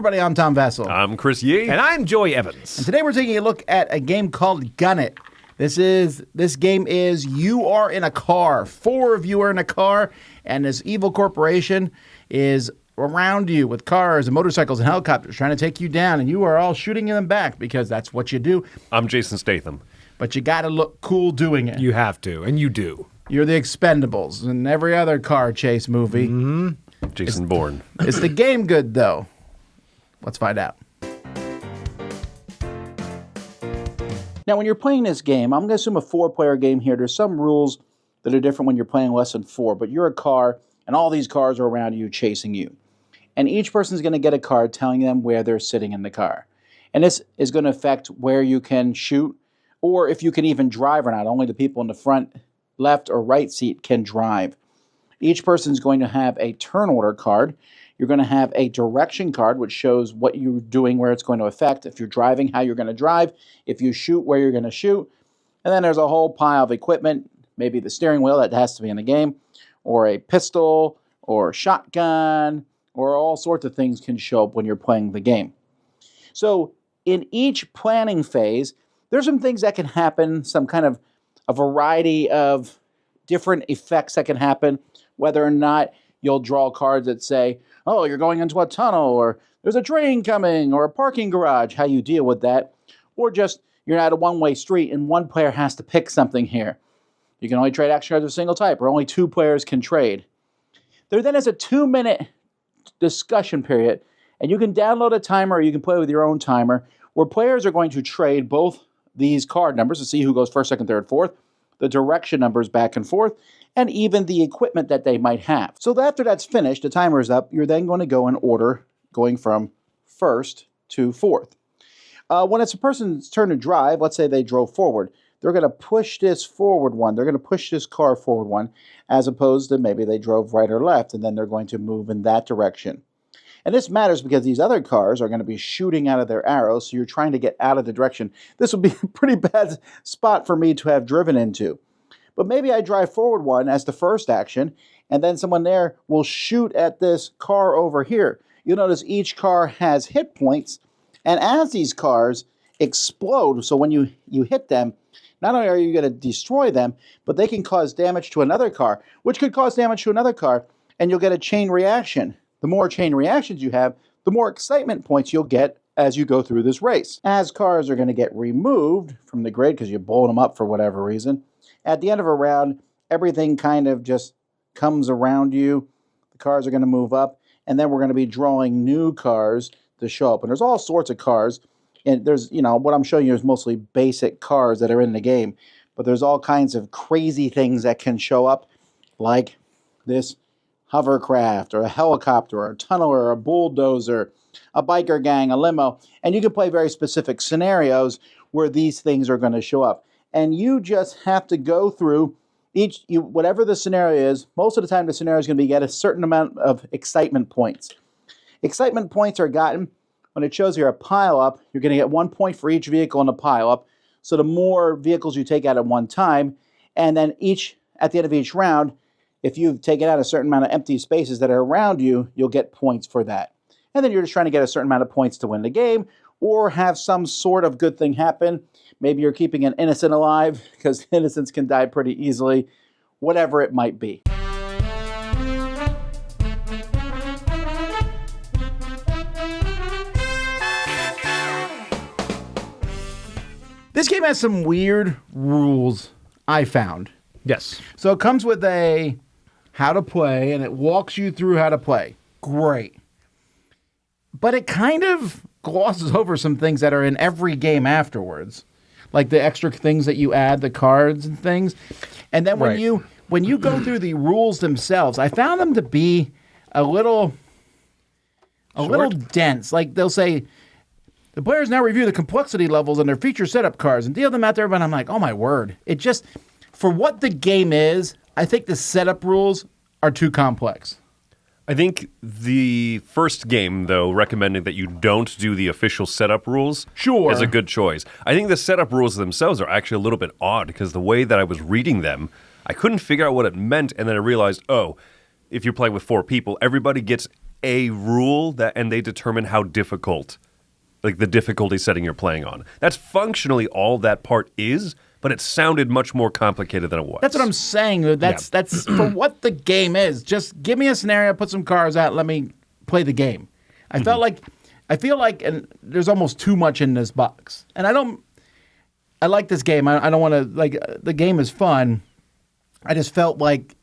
everybody, I'm Tom Vessel. I'm Chris Yee. And I'm Joey Evans. And today we're taking a look at a game called Gun It. This game is you are in a car. 4 of you are in a car, and this evil corporation is around you with cars and motorcycles and helicopters trying to take you down, and you are all shooting them back because that's what you do. I'm Jason Statham. But you got to look cool doing it. You have to, and you do. You're the Expendables in every other car chase movie. Mm-hmm. Jason Bourne. Is the game good, though? Let's find out. Now, when you're playing this game, I'm going to assume a 4-player game here. There's some rules that are different when you're playing less than 4, but you're a car, and all these cars are around you chasing you. And each person's going to get a card telling them where they're sitting in the car. And this is going to affect where you can shoot, or if you can even drive or not. Only the people in the front, left, or right seat can drive. Each person's going to have a turn order card. You're going to have a direction card, which shows what you're doing, where it's going to affect. If you're driving, how you're going to drive. If you shoot, where you're going to shoot. And then there's a whole pile of equipment, maybe the steering wheel that has to be in the game, or a pistol, or a shotgun, or all sorts of things can show up when you're playing the game. So in each planning phase, there's some things that can happen, some kind of a variety of different effects that can happen, whether or not you'll draw cards that say, oh, you're going into a tunnel, or there's a train coming, or a parking garage, how you deal with that, or just you're at a one-way street and one player has to pick something here. You can only trade action cards of a single type, or only 2 players can trade. There then is a 2-minute discussion period, and you can download a timer or you can play with your own timer, where players are going to trade both these card numbers to see who goes first, second, third, fourth, the direction numbers back and forth, and even the equipment that they might have. So after that's finished, the timer is up, you're then going to go in order, going from first to fourth. When it's a person's turn to drive, let's say they drove forward, they're going to push this forward one. They're going to push this car forward one, as opposed to maybe they drove right or left, and then they're going to move in that direction. And this matters because these other cars are going to be shooting out of their arrows, so you're trying to get out of the direction. This would be a pretty bad spot for me to have driven into. But maybe I drive forward one as the first action, and then someone there will shoot at this car over here. You'll notice each car has hit points, and as these cars explode, so when you hit them, not only are you going to destroy them, but they can cause damage to another car, which could cause damage to another car, and you'll get a chain reaction. The more chain reactions you have, the more excitement points you'll get as you go through this race. As cars are going to get removed from the grid because you're blowing them up for whatever reason, at the end of a round, everything kind of just comes around you. The cars are going to move up, and then we're going to be drawing new cars to show up. And there's all sorts of cars. And there's, what I'm showing you is mostly basic cars that are in the game. But there's all kinds of crazy things that can show up, like this hovercraft, or a helicopter, or a tunneler, or a bulldozer, a biker gang, a limo. And you can play very specific scenarios where these things are going to show up. And you just have to go through whatever the scenario is. Most of the time, the scenario is going to be get a certain amount of excitement points. Excitement points are gotten when it shows here a pile up. You're going to get 1 point for each vehicle in the pile up. So the more vehicles you take out at one time, and then at the end of each round, if you've taken out a certain amount of empty spaces that are around you, you'll get points for that. And then you're just trying to get a certain amount of points to win the game, or have some sort of good thing happen. Maybe you're keeping an innocent alive, because innocents can die pretty easily. Whatever it might be. This game has some weird rules, I found. Yes. So it comes with a how to play, and it walks you through how to play. Great. But it kind of glosses over some things that are in every game afterwards. Like the extra things that you add, the cards and things. And then when you go through the rules themselves, I found them to be a little dense. Like they'll say, the players now review the complexity levels and their feature setup cards and deal them out to everyone. I'm like, oh my word. It just, for what the game is, I think the setup rules are too complex. I think the first game, though, recommending that you don't do the official setup rules is a good choice. I think the setup rules themselves are actually a little bit odd, because the way that I was reading them, I couldn't figure out what it meant, and then I realized, if you're playing with 4 people, everybody gets a rule and they determine how difficult, like the difficulty setting you're playing on. That's functionally all that part is, but it sounded much more complicated than it was. That's what I'm saying. That's for what the game is. Just give me a scenario, put some cars out, let me play the game. I feel like, and there's almost too much in this box. And I like this game. I don't want to, like, the game is fun. I just felt like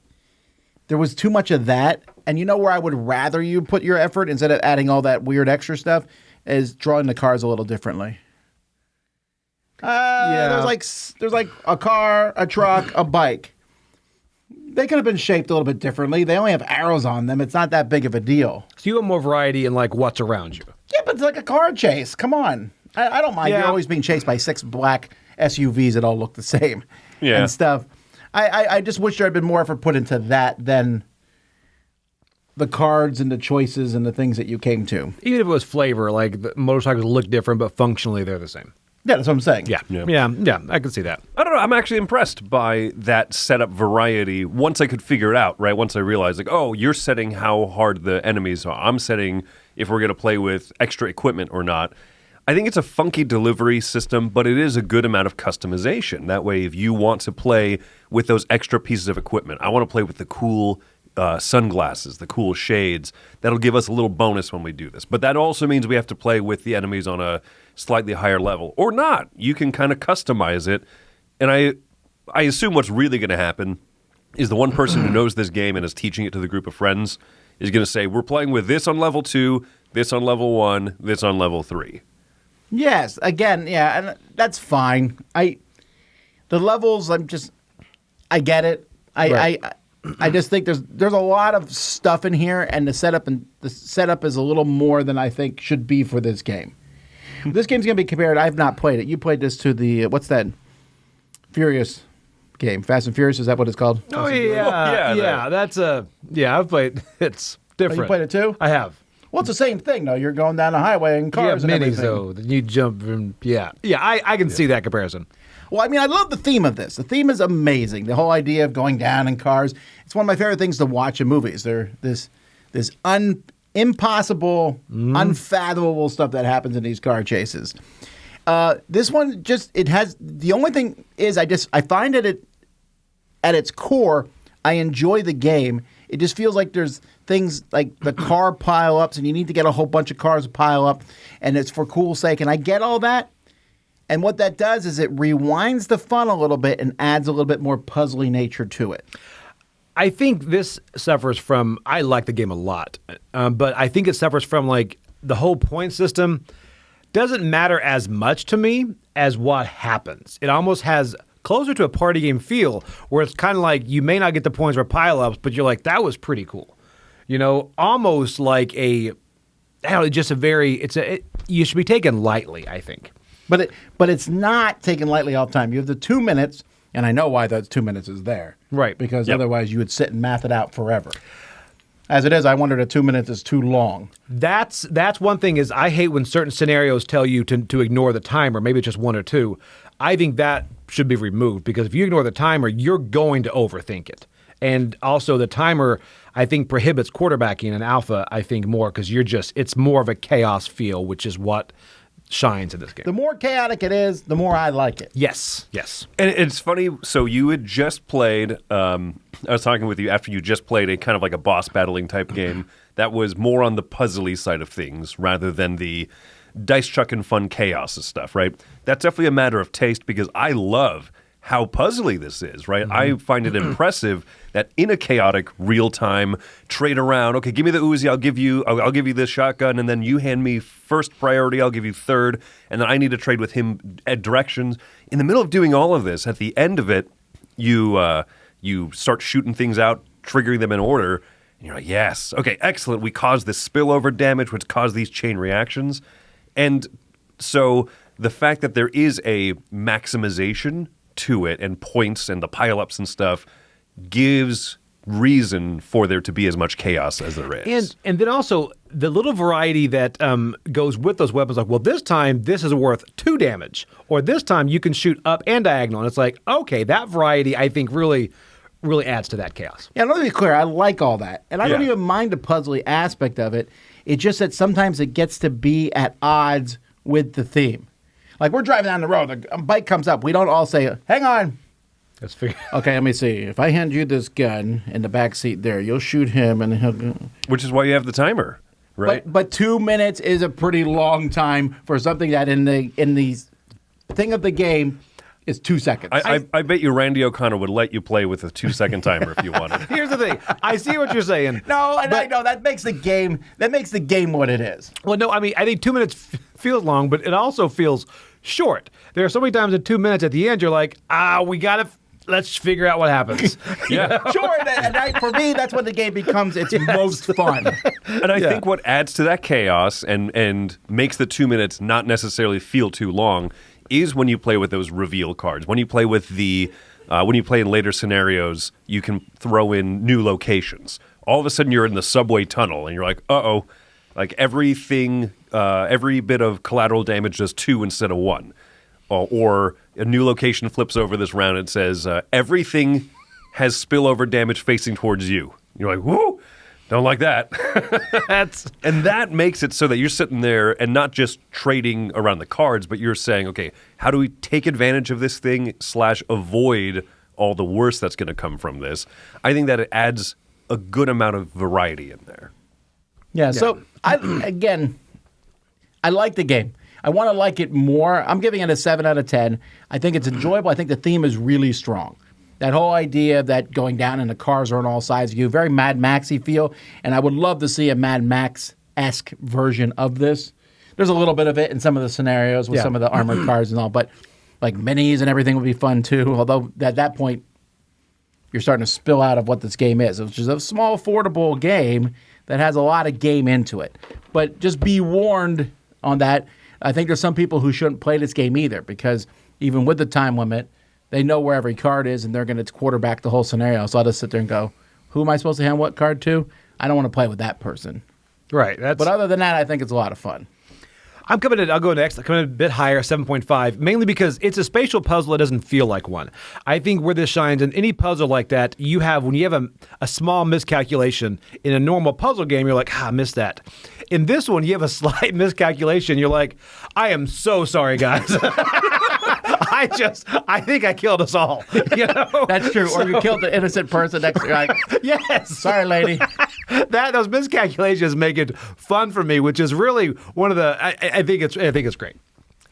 there was too much of that. And you know where I would rather you put your effort instead of adding all that weird extra stuff is drawing the cars a little differently. There's like a car, a truck, a bike. They could have been shaped a little bit differently. They only have arrows on them. It's not that big of a deal. So you have more variety in like what's around you. Yeah, but it's like a car chase. Come on. I don't mind. Yeah. You're always being chased by 6 black SUVs that all look the same and stuff. I just wish there had been more effort put into that than the cards and the choices and the things that you came to. Even if it was flavor, like the motorcycles look different, but functionally they're the same. Yeah, that's what I'm saying. Yeah, I can see that. I don't know. I'm actually impressed by that setup variety once I could figure it out, right? Once I realized, like, oh, you're setting how hard the enemies are. I'm setting if we're going to play with extra equipment or not. I think it's a funky delivery system, but it is a good amount of customization. That way, if you want to play with those extra pieces of equipment, I want to play with the cool sunglasses, the cool shades, that'll give us a little bonus when we do this. But that also means we have to play with the enemies on a slightly higher level. Or not. You can kind of customize it. And I assume what's really going to happen is the one person who knows this game and is teaching it to the group of friends is going to say, we're playing with this on level 2, this on level 1, this on level 3. Yes, again, yeah, and that's fine. The levels, I get it. I just think there's a lot of stuff in here, and the setup is a little more than I think should be for this game. This game's gonna be compared. I've not played it. You played this to the what's that? Furious game, Fast and Furious. Is that what it's called? Oh yeah. I've played. It's different. Oh, you played it too? I have. Well, it's the same thing though. You're going down a highway and cars and minis everything. though. Then you jump from I can see that comparison. Well, I mean, I love the theme of this. The theme is amazing. The whole idea of going down in cars. It's one of my favorite things to watch in movies. They're this impossible, unfathomable stuff that happens in these car chases. This one the only thing is I find it at its core, I enjoy the game. It just feels like there's things like the car pile-ups, and you need to get a whole bunch of cars to pile up, and it's for cool sake. And I get all that. And what that does is it rewinds the fun a little bit and adds a little bit more puzzly nature to it. I think this suffers from, I like the game a lot, but I think it suffers from like the whole point system doesn't matter as much to me as what happens. It almost has closer to a party game feel where it's kind of like you may not get the points for pile-ups, but you're like, that was pretty cool. You know, almost like you should be taken lightly, I think. But it's not taken lightly all the time. You have the 2 minutes, and I know why that 2 minutes is there. Right. Because otherwise you would sit and math it out forever. As it is, I wondered if 2 minutes is too long. That's one thing is I hate when certain scenarios tell you to ignore the timer, maybe it's just 1 or 2. I think that should be removed because if you ignore the timer, you're going to overthink it. And also the timer, I think, prohibits quarterbacking in alpha, I think, more because it's more of a chaos feel, which is what shines in this game. The more chaotic it is, the more I like it. Yes. And it's funny, so you had just played, I was talking with you after you just played a kind of like a boss battling type game that was more on the puzzly side of things rather than the dice chucking fun chaos and stuff, right? That's definitely a matter of taste because I love how puzzly this is, right? I find it impressive that in a chaotic, real-time trade around, okay, give me the Uzi, I'll give you this shotgun, and then you hand me first priority, I'll give you third, and then I need to trade with him at directions. In the middle of doing all of this, at the end of it, you start shooting things out, triggering them in order, and you're like, yes, okay, excellent, we caused this spillover damage, which caused these chain reactions. And so the fact that there is a maximization to it and points and the pileups and stuff gives reason for there to be as much chaos as there is. And then also the little variety that goes with those weapons, like, well, this time this is worth 2 damage, or this time you can shoot up and diagonal. And it's like, okay, that variety I think really really adds to that chaos. Yeah, let me be clear. I like all that. And I don't Yeah. even mind the puzzly aspect of it. It's just that sometimes it gets to be at odds with the theme. Like we're driving down the road, a bike comes up. We don't all say, hang on. Let's figure. Okay, let me see. If I hand you this gun in the back seat there, you'll shoot him and he'll... Which is why you have the timer, right? But 2 minutes is a pretty long time for something that in the thing of the game is 2 seconds. I bet you Randy O'Connor would let you play with a 2-second timer if you wanted. Here's the thing. I see what you're saying. No, I know that makes the game what it is. Well, no, I mean, I think 2 minutes feels long, but it also feels short. There are so many times in 2 minutes at the end, you're like, let's figure out what happens. Yeah. Sure, and for me, that's when the game becomes its most fun. And I think what adds to that chaos and makes the 2 minutes not necessarily feel too long is when you play with those reveal cards. When you play with when you play in later scenarios, you can throw in new locations. All of a sudden, you're in the subway tunnel, and you're like, uh-oh. Like everything, every bit of collateral damage does 2 instead of 1. Or a new location flips over this round and says, everything has spillover damage facing towards you. You're like, whoo, don't like that. And that makes it so that you're sitting there and not just trading around the cards, but you're saying, okay, how do we take advantage of this thing / avoid all the worst that's going to come from this? I think that it adds a good amount of variety in there. Yeah, so I like the game. I want to like it more. I'm giving it a 7 out of 10. I think it's enjoyable. I think the theme is really strong. That whole idea that going down and the cars are on all sides of you, very Mad Maxy feel. And I would love to see a Mad Max-esque version of this. There's a little bit of it in some of the scenarios with some of the armored cars and all, but like minis and everything would be fun too. Although at that point, you're starting to spill out of what this game is, which is a small, affordable game that has a lot of game into it. But just be warned on that. I think there's some people who shouldn't play this game either, because even with the time limit, they know where every card is and they're going to quarterback the whole scenario. So I'll just sit there and go, who am I supposed to hand what card to? I don't want to play with that person. Right. But other than that, I think it's a lot of fun. I'll go next. I'm coming in a bit higher, 7.5, mainly because it's a spatial puzzle that doesn't feel like one. I think where this shines, in any puzzle like that, when you have a small miscalculation in a normal puzzle game, you're like, I missed that. In this one, you have a slight miscalculation. You're like, I am so sorry, guys. I think I killed us all. You know? That's true. Or you killed the innocent person next to you. Like, yes. Sorry, lady. Those miscalculations make it fun for me, which is really one of the. I think it's great.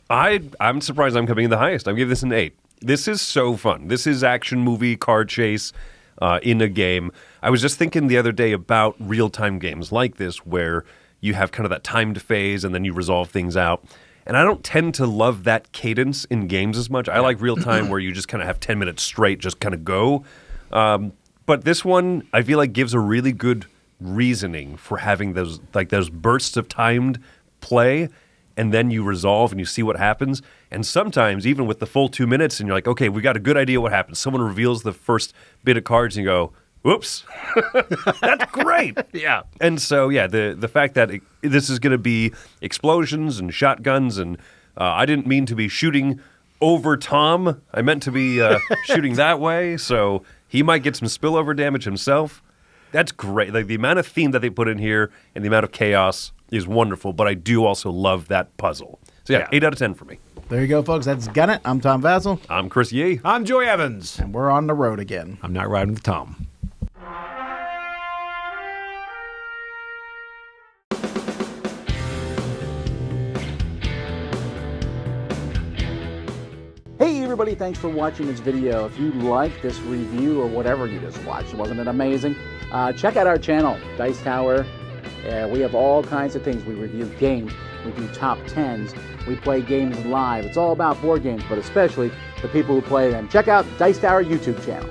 I'm surprised I'm coming in the highest. I'm giving this an 8. This is so fun. This is action movie card chase in a game. I was just thinking the other day about real-time games like this where you have kind of that timed phase and then you resolve things out. And I don't tend to love that cadence in games as much. I like real-time where you just kind of have 10 minutes straight, just kind of go. But this one, I feel like, gives a really good reasoning for having those bursts of timed play, and then you resolve and you see what happens. And sometimes, even with the full 2 minutes, and you're like, okay, we got a good idea what happens. Someone reveals the first bit of cards, and you go, whoops, that's great. Yeah. And so, yeah, the fact that this is going to be explosions and shotguns, and I didn't mean to be shooting over Tom. I meant to be shooting that way, so he might get some spillover damage himself. That's great. Like, the amount of theme that they put in here and the amount of chaos is wonderful, but I do also love that puzzle. So, yeah, 8 out of 10 for me. There you go, folks. That's Gun It. I'm Tom Vassell. I'm Chris Yee. I'm Joey Evans. And we're on the road again. I'm not riding with Tom. Hey everybody, thanks for watching this video. If you like this review or whatever you just watched, wasn't it amazing? Check out our channel, Dice Tower. We have all kinds of things. We review games, we do top 10s, we play games live. It's all about board games, but especially the people who play them. Check out Dice Tower YouTube channel.